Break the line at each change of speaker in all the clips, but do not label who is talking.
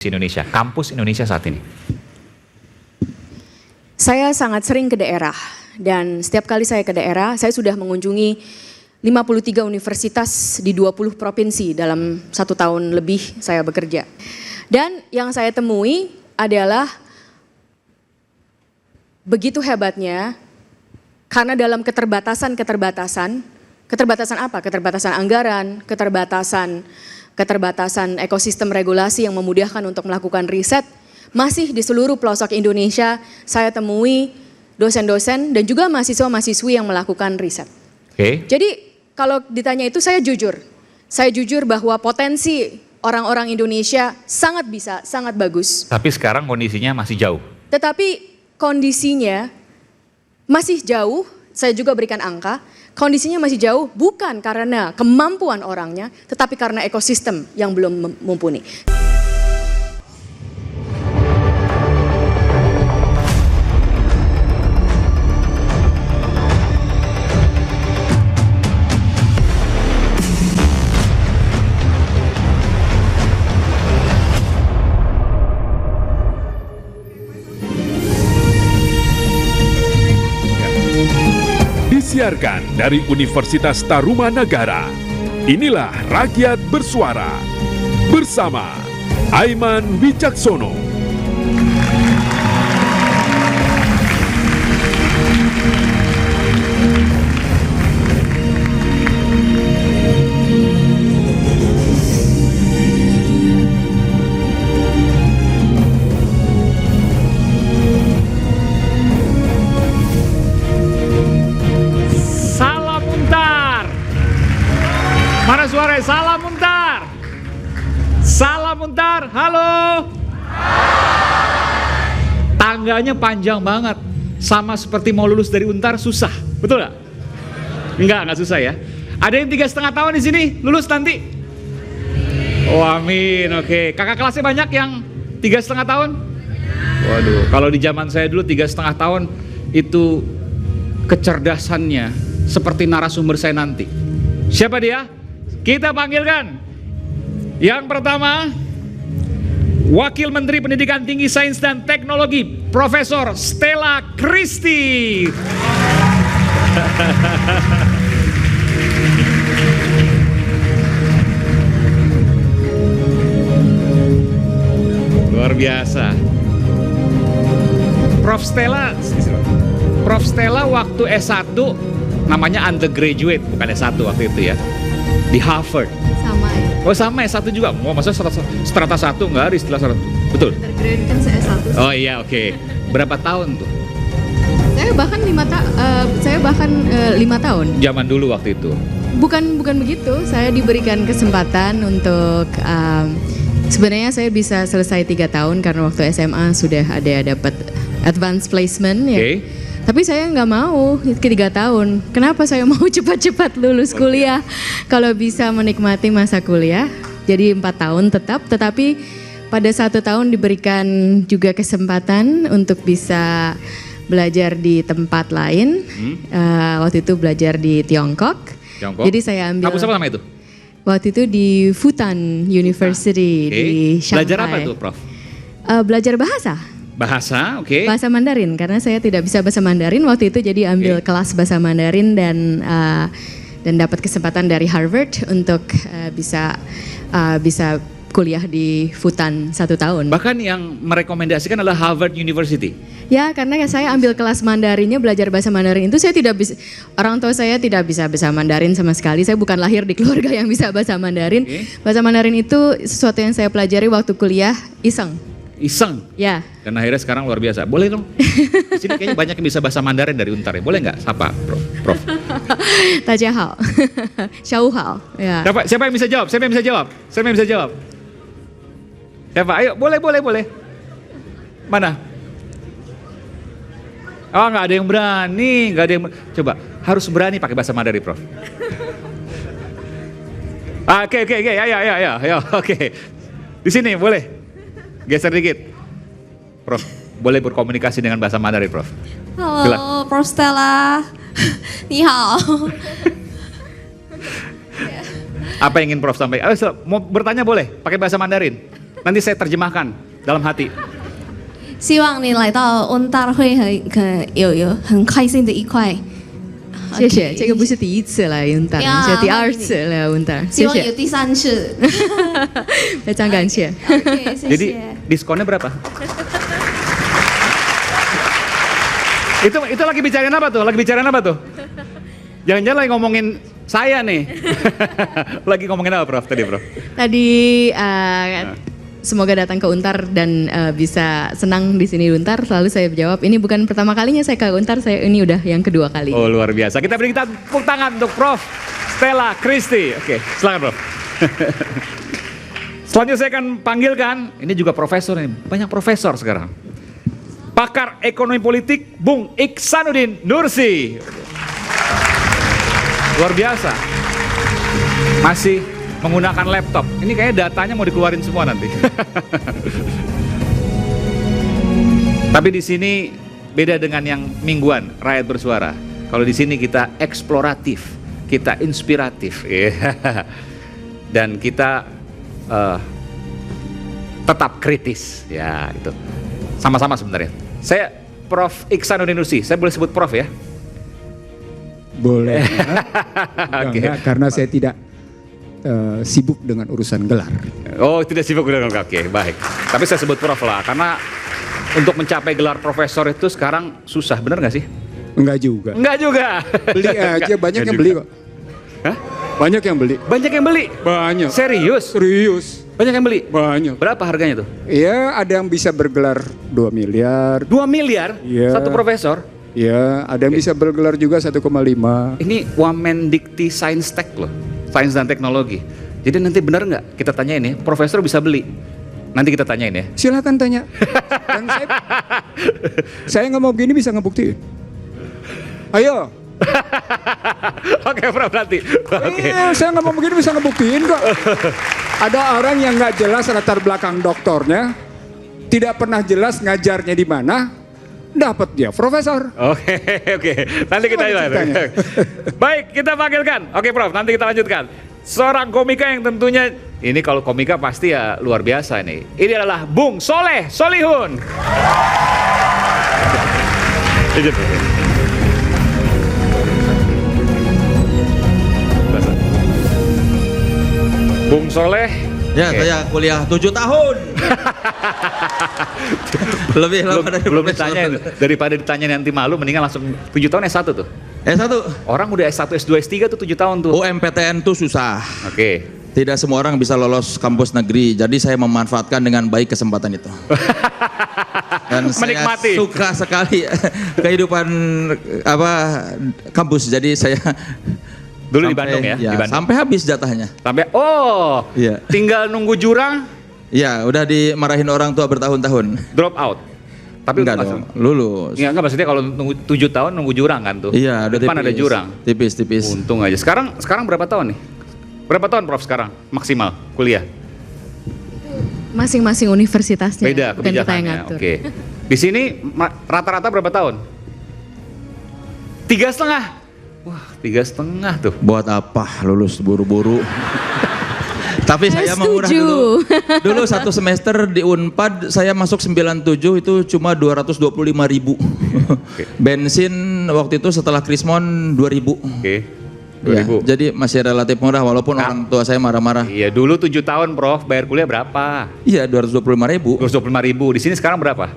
Indonesia, kampus Indonesia saat ini?
Saya sangat sering ke daerah dan setiap kali saya ke daerah, saya sudah mengunjungi 53 universitas di 20 provinsi dalam 1 tahun lebih saya bekerja. Dan yang saya temui adalah begitu hebatnya karena dalam keterbatasan apa? Keterbatasan anggaran, keterbatasan ekosistem regulasi yang memudahkan untuk melakukan riset, masih di seluruh pelosok Indonesia saya temui dosen-dosen dan juga mahasiswa-mahasiswi yang melakukan riset. Jadi kalau ditanya itu saya jujur bahwa potensi orang-orang Indonesia sangat bisa, sangat bagus.
Tapi sekarang kondisinya masih jauh.
Tetapi kondisinya masih jauh, saya juga berikan angka, kondisinya masih jauh bukan karena kemampuan orangnya, tetapi karena ekosistem yang belum mumpuni.
Disiarkan dari Universitas Tarumanagara. Inilah Rakyat Bersuara bersama Aiman Wicaksono.
Mana suara? Salam Untar. Salam Untar. Halo. Tangganya panjang banget. Sama seperti mau lulus dari Untar susah. Betul nggak? Enggak susah ya. Ada yang 3,5 tahun di sini lulus nanti? Oh amin. Oke. Kakak kelasnya banyak yang 3,5 tahun? Waduh. Kalau di zaman saya dulu 3,5 tahun itu kecerdasannya seperti narasumber saya nanti. Siapa dia? Kita panggilkan yang pertama, Wakil Menteri Pendidikan Tinggi Sains dan Teknologi, Profesor Stella Christy. Luar biasa. Prof Stella waktu S1 namanya undergraduate, bukan S1 waktu itu ya. Di Harvard.
Sama ya.
Oh sama S1 juga? Oh masa strata 1 nggak ada istilah strata? Betul?
Undergrad kan saya S1.
Oh iya oke. Berapa tahun tuh?
Saya bahkan 5 tahun.
Zaman dulu waktu itu?
Bukan begitu, saya diberikan kesempatan untuk sebenarnya saya bisa selesai 3 tahun karena waktu SMA sudah ada dapat advanced placement ya. Tapi saya nggak mau ke 3 tahun. Kenapa saya mau cepat-cepat lulus kuliah? Kalau bisa menikmati masa kuliah, jadi 4 tahun tetap. Tetapi pada 1 tahun diberikan juga kesempatan untuk bisa belajar di tempat lain. Waktu itu belajar di Tiongkok. Jadi saya ambil.
Kampus apa nama itu?
Waktu itu di Fudan University di Shanghai.
Belajar apa tuh, Prof?
Belajar bahasa.
Bahasa, oke.
Bahasa Mandarin, karena saya tidak bisa bahasa Mandarin waktu itu, jadi ambil kelas bahasa Mandarin dan dapat kesempatan dari Harvard untuk bisa kuliah di Fudan 1 tahun.
Bahkan yang merekomendasikan adalah Harvard University.
Ya, karena saya ambil kelas Mandarinnya, belajar bahasa Mandarin itu saya tidak bisa, orang tua saya tidak bisa bahasa Mandarin sama sekali. Saya bukan lahir di keluarga yang bisa bahasa Mandarin. Bahasa Mandarin itu sesuatu yang saya pelajari waktu kuliah iseng.
Ya. Dan akhirnya sekarang luar biasa. Boleh dong? Di sini kayaknya banyak yang bisa bahasa Mandarin dari Untar ya. Boleh nggak? Sapa, Prof.
Tajahal, Syauhal. Ya.
Siapa yang bisa jawab? Siapa yang bisa jawab? Siapa? Ayo, boleh. Mana? Oh, nggak ada yang berani, Coba, harus berani pakai bahasa Mandarin, Prof. Oke, ayo, oke. Di sini boleh. Geser dikit. Prof, boleh berkomunikasi dengan bahasa Mandarin, Prof?
Halo, Prof Stella. Ni hao.
Apa yang ingin Prof sampaikan? Mau bertanya boleh, pakai bahasa Mandarin. Nanti saya terjemahkan dalam hati.
希望你来到温大会有很开心的一块。
谢谢，这个不是第一次来温达，
呀
是第二次来温达，谢
希望有
谢，
第三次。
非常感谢。
Oke, 谢
Jadi
谢。
diskonnya berapa? itu lagi bicarain apa tuh? Lagi bicarain apa tuh? Jangan-jangan lagi ngomongin saya nih. Lagi ngomongin apa, Prof? Tadi, Prof?
Tadi semoga datang ke Untar dan bisa senang di sini di Untar. Selalu saya jawab, ini bukan pertama kalinya saya ke Untar, saya ini udah yang kedua kali.
Oh, luar biasa. Kita beri tepuk tangan untuk Prof. Stella Christy. Oke, silakan, Prof. Selanjutnya saya akan panggilkan, ini juga profesor nih, banyak profesor sekarang. Pakar ekonomi politik Bung Iksanuddin Nursi. Luar biasa. Masih menggunakan laptop. Ini kayaknya datanya mau dikeluarin semua nanti. Tapi di sini beda dengan yang mingguan, Rakyat Bersuara. Kalau di sini kita eksploratif, kita inspiratif, dan kita tetap kritis. Ya, itu sama-sama sebenarnya. Saya Prof. Iksanuddin Nursi. Saya boleh sebut Prof ya?
Boleh.
Oke.
Enggak, karena saya tidak sibuk dengan urusan gelar.
Oh, tidak sibuk dengan oke, baik. Tapi saya sebut Prof lah, karena untuk mencapai gelar profesor itu sekarang susah, benar nggak sih?
Enggak juga.
Enggak juga.
Beli aja, banyak yang
juga.
beli kok.
Hah?
Banyak yang beli.
Banyak yang beli?
Banyak.
Serius?
Serius.
Banyak yang beli?
Banyak.
Berapa harganya tuh?
Iya, ada yang bisa bergelar 2 miliar.
2 miliar?
Iya.
Satu profesor?
Ya, ada yang bisa bergelar juga 1,5.
Ini Wamendikti Sains Tech loh, Sains dan Teknologi. Jadi nanti benar nggak kita tanyain ya, profesor bisa beli? Nanti kita tanyain ya.
Silakan tanya. Dan saya nggak mau begini bisa ngebuktiin. Ayo.
Oke, Prof, nanti. Oke.
Iya, saya nggak mau begini bisa ngebuktiin kok. Ada orang yang nggak jelas latar belakang doktornya, tidak pernah jelas ngajarnya di mana, dapat dia profesor.
Oke. Nanti kita
Gimana ceritanya?
Baik, kita panggilkan. Oke, Prof, nanti kita lanjutkan. Seorang komika yang tentunya, ini kalau komika pasti ya luar biasa nih. Ini adalah Bung Soleh Solihun. Bung Soleh.
Ya,
Oke.
saya kuliah 7 tahun. Lebih lama dari
Belum
profesor.
ditanya, daripada ditanya nanti malu, mendingan langsung 7 tahun S1 tuh.
S1.
Orang udah S1, S2, S3 tuh 7 tahun tuh.
UMPTN tuh susah.
Oke.
Tidak semua orang bisa lolos kampus negeri. Jadi saya memanfaatkan dengan baik kesempatan itu. Dan
Menikmati.
saya suka sekali kehidupan kampus. Jadi saya
Dulu di Bandung ya? Di Bandung.
Sampai habis jatahnya.
Sampai,
Iya.
tinggal nunggu jurang,
Ya, udah dimarahin orang tua bertahun-tahun.
drop out. Tapi
Enggak dong, lulus.
Enggak maksudnya kalau nunggu 7 tahun nunggu jurang kan tuh.
Iya, udah
Depan ada
tipis.
jurang.
Tipis-tipis.
Untung aja. Sekarang berapa tahun nih? Berapa tahun Prof sekarang maksimal kuliah?
Masing-masing universitasnya,
Beda
bukan kita yang
kebijakannya.
ngatur.
Oke. Di sini rata-rata berapa tahun? 3,5. Wah, 3,5 tuh.
Buat apa lulus buru-buru? Tapi saya mah murah
Setuju.
dulu. Dulu 1 semester di Unpad saya masuk 97 itu cuma 225.000. Bensin waktu itu setelah Krismon 2.000.
Oke.
Ya,
2000.
jadi masih relatif murah walaupun
Nah.
orang tua saya marah-marah.
Iya, dulu 7 tahun Prof, bayar kuliah berapa?
Iya 225.000.
225.000. Di sini sekarang berapa?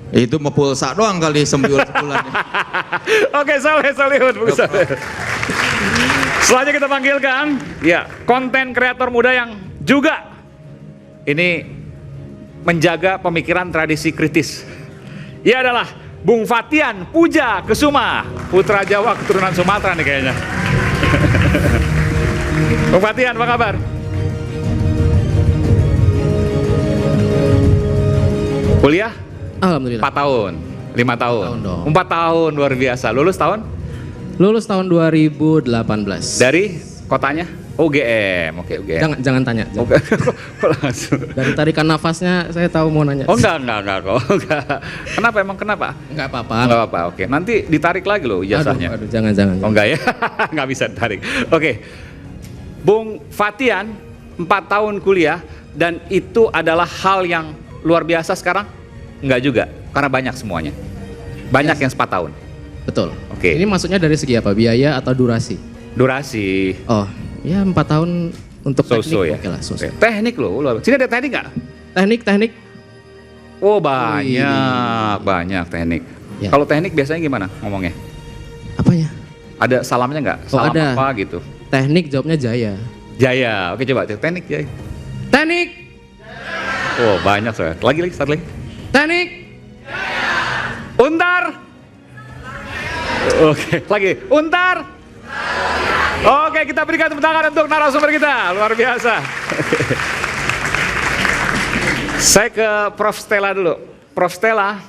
Itu mau pulsa doang kali sebulan.
Oke, Solihun. Selanjutnya kita panggilkan, ya, konten kreator muda yang juga ini menjaga pemikiran tradisi kritis. Ia adalah Bung Fatian Puja Kesuma, putra Jawa keturunan Sumatera nih kayaknya. Bung Fatian, apa kabar? Kuliah?
Alhamdulillah.
4 tahun, 5 tahun,
tahun dong.
4 tahun, luar biasa. Lulus tahun?
Lulus tahun 2018.
Dari kotanya? UGM, oke UGM.
Jangan tanya. jangan.
Oke, kok langsung?
Dari tarikan nafasnya saya tahu mau nanya.
Oh enggak kok, enggak. Kenapa emang kenapa?
Enggak apa-apa.
Enggak apa-apa, oke. Nanti ditarik lagi loh ijazahnya.
Aduh, jangan.
Oh enggak ya? Enggak bisa ditarik. Oke. Bung Fatian, 4 tahun kuliah, dan itu adalah hal yang luar biasa sekarang? Enggak juga, karena banyak semuanya. Banyak yang 4 tahun.
Betul.
Oke.
Ini maksudnya dari segi apa? Biaya atau durasi?
Durasi.
Oh, ya 4 tahun untuk teknik.
So-so ya.
Oke lah, so-so.
Oke. Teknik loh. Sini ada teknik nggak?
Teknik.
Oh banyak teknik.
Ya.
Kalau teknik biasanya gimana ngomongnya?
Apanya?
Ada salamnya nggak?
Oh,
Salam
ada.
apa gitu?
Teknik jawabnya Jaya.
Jaya. Oke coba teknik Jaya.
Teknik.
Oh banyak soalnya. Lagi satu lagi.
Teknik.
Untar. Oke, lagi. Untar. Oke, kita berikan tepuk tangan untuk narasumber kita. Luar biasa. Saya ke Prof. Stella dulu. Prof. Stella,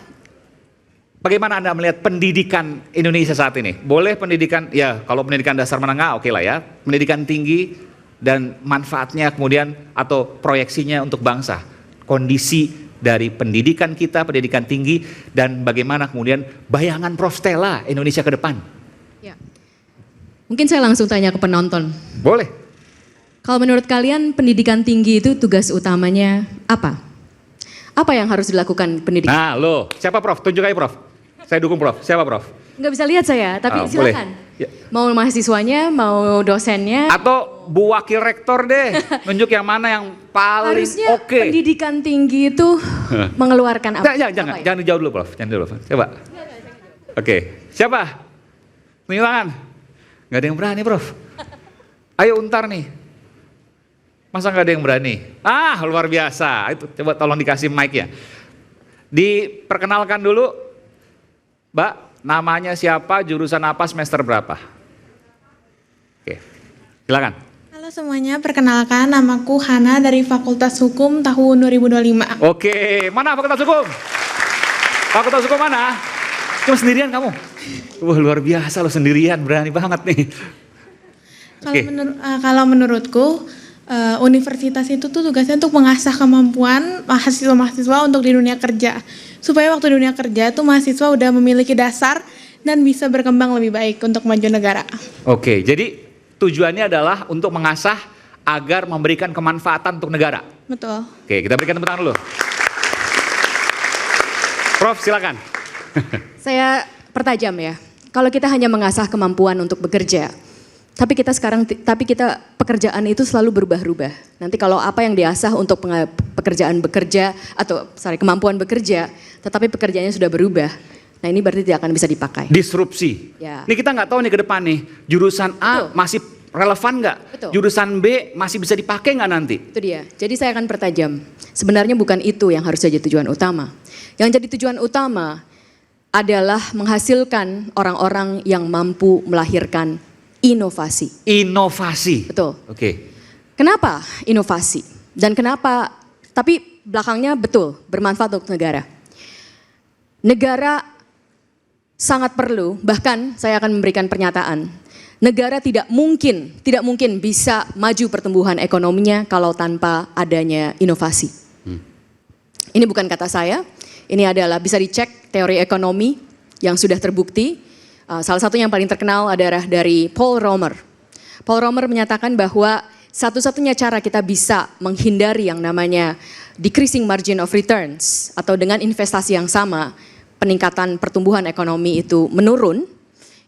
bagaimana Anda melihat pendidikan Indonesia saat ini? Boleh pendidikan, ya kalau pendidikan dasar menengah oke lah ya. Pendidikan tinggi dan manfaatnya kemudian atau proyeksinya untuk bangsa. Kondisi dari pendidikan kita, pendidikan tinggi, dan bagaimana kemudian bayangan Prof. Stella Indonesia ke depan.
Ya. Mungkin saya langsung tanya ke penonton.
Boleh.
Kalau menurut kalian pendidikan tinggi itu tugas utamanya apa? Apa yang harus dilakukan pendidikan?
Nah lo, siapa Prof? Tunjuk aja Prof. Saya dukung Prof. Siapa Prof?
Nggak bisa lihat saya, tapi
Boleh.
silakan.
Ya.
Mau mahasiswanya, mau dosennya.
Atau Bu Wakil Rektor deh, nunjuk yang mana yang paling
Harusnya
oke.
pendidikan tinggi itu mengeluarkan apa?
Jangan,
Apa ya?
jangan dijawab dulu Prof. Jangan dulu Prof. Coba. Oke, siapa? Tunjuk tangan. Gak ada yang berani Prof. Ayo Untar nih. Masa gak ada yang berani? Ah luar biasa. Itu coba tolong dikasih mic ya. Diperkenalkan dulu. Mbak, namanya siapa, jurusan apa, semester berapa? Oke, silakan.
Halo semuanya, perkenalkan namaku Hana dari Fakultas Hukum tahun 2025.
Oke, mana Fakultas Hukum? Fakultas Hukum mana? Cuma sendirian kamu? Wah luar biasa lo sendirian, berani banget nih. Oke.
Kalau menurutku, universitas itu tuh tugasnya untuk mengasah kemampuan mahasiswa-mahasiswa untuk di dunia kerja. Supaya waktu di dunia kerja tuh mahasiswa udah memiliki dasar dan bisa berkembang lebih baik untuk maju negara.
Oke, jadi tujuannya adalah untuk mengasah agar memberikan kemanfaatan untuk negara.
Betul.
Oke, kita berikan tepuk tangan dulu. Prof, silakan.
Saya pertajam ya. Kalau kita hanya mengasah kemampuan untuk bekerja, tapi kita pekerjaan itu selalu berubah-ubah. Nanti kalau apa yang diasah untuk kemampuan bekerja, tetapi pekerjaannya sudah berubah. Nah ini berarti tidak akan bisa dipakai.
Disrupsi.
Ya.
Ini kita nggak tahu nih ke depan nih, jurusan A
Betul.
masih relevan nggak?
Betul.
Jurusan B masih bisa dipakai nggak nanti?
Itu dia. Jadi saya akan pertajam. Sebenarnya bukan itu yang harus jadi tujuan utama. Yang jadi tujuan utama adalah menghasilkan orang-orang yang mampu melahirkan inovasi.
Inovasi.
Betul.
Oke.
Kenapa inovasi? Dan kenapa, tapi belakangnya betul, bermanfaat untuk negara. Negara sangat perlu, bahkan saya akan memberikan pernyataan. Negara tidak mungkin bisa maju pertumbuhan ekonominya kalau tanpa adanya inovasi. Ini bukan kata saya, ini adalah bisa dicek teori ekonomi yang sudah terbukti. Salah satunya yang paling terkenal adalah dari Paul Romer. Paul Romer menyatakan bahwa satu-satunya cara kita bisa menghindari yang namanya decreasing margin of returns atau dengan investasi yang sama, peningkatan pertumbuhan ekonomi itu menurun,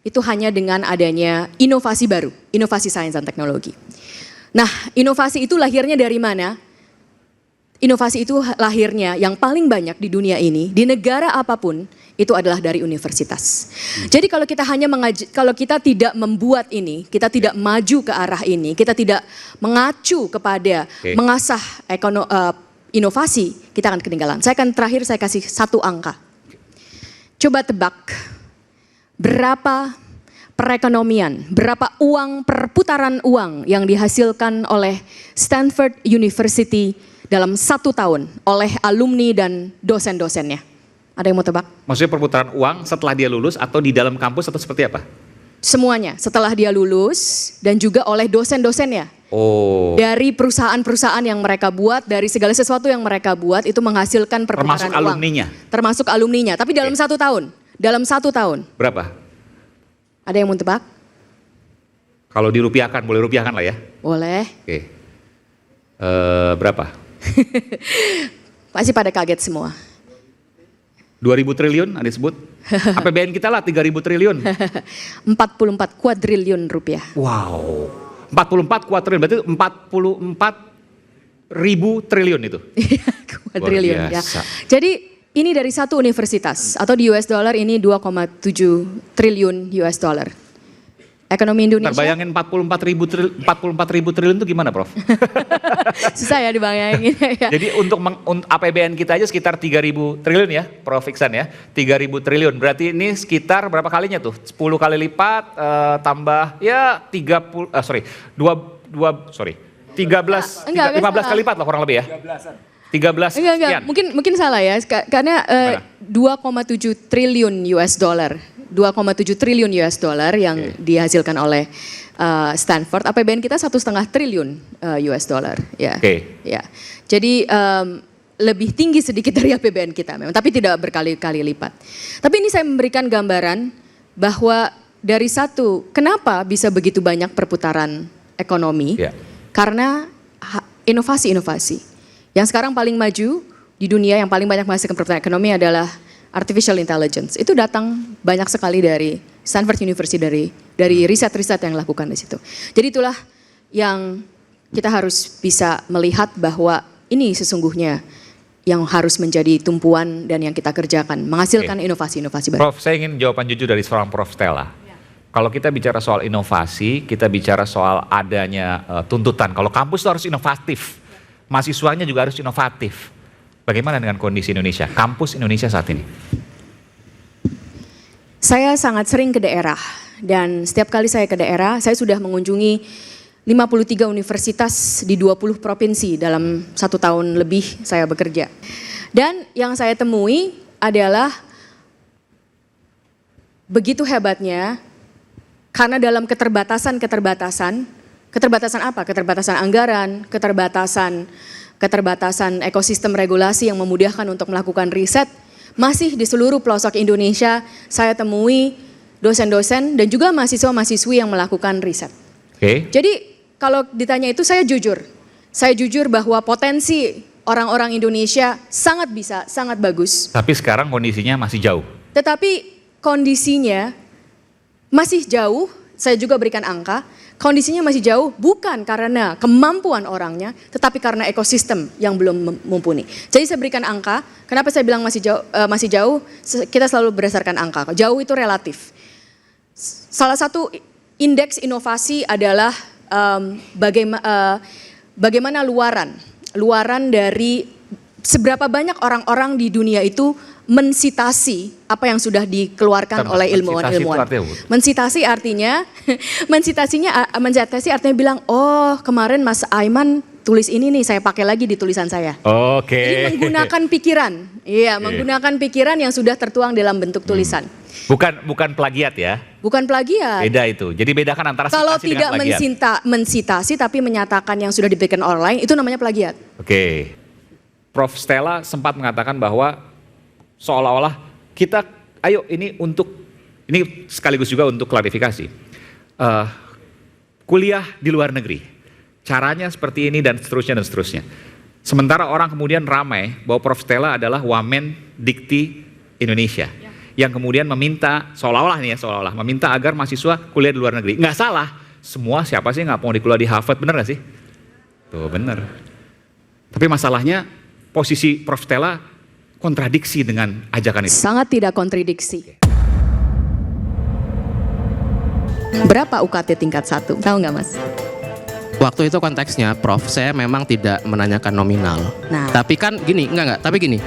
itu hanya dengan adanya inovasi baru, inovasi sains dan teknologi. Nah, inovasi itu lahirnya dari mana? Inovasi itu lahirnya yang paling banyak di dunia ini, di negara apapun, itu adalah dari universitas. Jadi kalau kita kalau kita tidak membuat ini, kita tidak maju ke arah ini, kita tidak mengacu kepada mengasah inovasi, kita akan ketinggalan. Saya kasih satu angka. Coba tebak, berapa perekonomian, berapa uang, perputaran uang yang dihasilkan oleh Stanford University dalam 1 tahun oleh alumni dan dosen-dosennya. Ada yang mau tebak?
Maksudnya perputaran uang setelah dia lulus atau di dalam kampus atau seperti apa?
Semuanya, setelah dia lulus dan juga oleh dosen-dosennya.
Oh.
Dari perusahaan-perusahaan yang mereka buat, dari segala sesuatu yang mereka buat itu menghasilkan perputaran
Termasuk
uang.
alumninya?
Termasuk alumninya, tapi dalam 1 tahun. Dalam 1 tahun.
Berapa?
Ada yang mau tebak?
Kalau dirupiahkan, boleh rupiahkan lah ya?
Boleh.
Oke. Berapa?
Masih pada kaget semua.
2.000 triliun ada disebut. APBN kita lah 3.000 triliun.
44 kuadriliun rupiah.
Wow. 44 kuadriliun berarti 44.000 triliun itu.
Kuadriliun
Luar
ya.
biasa.
Jadi ini dari satu universitas atau di US dollar ini 2,7 triliun US dollar. Ekonomi Indonesia.
Bayangin 44.000 triliun itu gimana, Prof?
Susah ya dibayangin ya.
Jadi untuk APBN kita aja sekitar 3.000 triliun ya, Prof Iksan ya. 3.000 triliun. Berarti ini sekitar berapa kalinya tuh? 10 kali lipat tambah ya 13 kali lipat lah kurang lebih ya. 13
Enggak,
sekian.
mungkin salah ya, karena 2,7 triliun US dollar. 2,7 triliun US dollar yang dihasilkan oleh Stanford. APBN kita 1,5 triliun US dollar. Ya. Ya. Jadi lebih tinggi sedikit dari APBN kita memang, tapi tidak berkali-kali lipat. Tapi ini saya memberikan gambaran bahwa dari satu, kenapa bisa begitu banyak perputaran ekonomi? Karena inovasi-inovasi. Yang sekarang paling maju di dunia, yang paling banyak menghasilkan perputaran ekonomi adalah artificial intelligence. Itu datang banyak sekali dari Stanford University, dari riset-riset yang dilakukan di situ. Jadi itulah yang kita harus bisa melihat bahwa ini sesungguhnya yang harus menjadi tumpuan dan yang kita kerjakan, menghasilkan inovasi-inovasi baru.
Prof, saya ingin jawaban jujur dari seorang Prof Stella. Kalau kita bicara soal inovasi, kita bicara soal adanya tuntutan. Kalau kampus itu harus inovatif, mahasiswanya juga harus inovatif. Bagaimana dengan kondisi Indonesia, kampus Indonesia saat ini?
Saya sangat sering ke daerah dan setiap kali saya ke daerah, saya sudah mengunjungi 53 universitas di 20 provinsi dalam 1 tahun lebih saya bekerja. Dan yang saya temui adalah begitu hebatnya karena dalam keterbatasan apa? Keterbatasan anggaran, keterbatasan ekosistem regulasi yang memudahkan untuk melakukan riset, masih di seluruh pelosok Indonesia saya temui dosen-dosen dan juga mahasiswa-mahasiswi yang melakukan riset. Jadi kalau ditanya itu saya jujur bahwa potensi orang-orang Indonesia sangat bisa, sangat bagus.
Tapi sekarang kondisinya masih jauh.
Tetapi kondisinya masih jauh, saya juga berikan angka, kondisinya masih jauh bukan karena kemampuan orangnya, tetapi karena ekosistem yang belum mumpuni. Jadi saya berikan angka, kenapa saya bilang masih jauh, kita selalu berdasarkan angka. Jauh itu relatif. Salah satu indeks inovasi adalah bagaimana luaran dari seberapa banyak orang-orang di dunia itu mensitasi apa yang sudah dikeluarkan oleh ilmuwan-ilmuwan. Mensitasi artinya bilang, oh kemarin Mas Aiman tulis ini nih, saya pakai lagi di tulisan saya. Jadi menggunakan pikiran, menggunakan pikiran yang sudah tertuang dalam bentuk tulisan.
Bukan plagiat ya?
Bukan plagiat.
Beda itu. Jadi bedakan antara
kalau
sitasi dengan plagiat.
Kalau tidak mensitasi tapi menyatakan yang sudah diberikan orang lain, itu namanya plagiat.
Prof Stella sempat mengatakan bahwa seolah-olah kita, ayo ini sekaligus juga untuk klarifikasi. Kuliah di luar negeri, caranya seperti ini dan seterusnya. Sementara orang kemudian ramai bahwa Prof Stella adalah wamen dikti Indonesia. Yang kemudian meminta, seolah-olah meminta agar mahasiswa kuliah di luar negeri. Nggak salah, semua siapa sih nggak mau kuliah di Harvard, bener nggak sih? Tuh bener. Tapi masalahnya posisi Prof Stella kontradiksi dengan ajakan itu.
Sangat tidak kontradiksi. Berapa UKT tingkat 1? Tahu nggak Mas?
Waktu itu konteksnya, Prof, saya memang tidak menanyakan nominal.
Nah.
Tapi kan gini, tapi gini.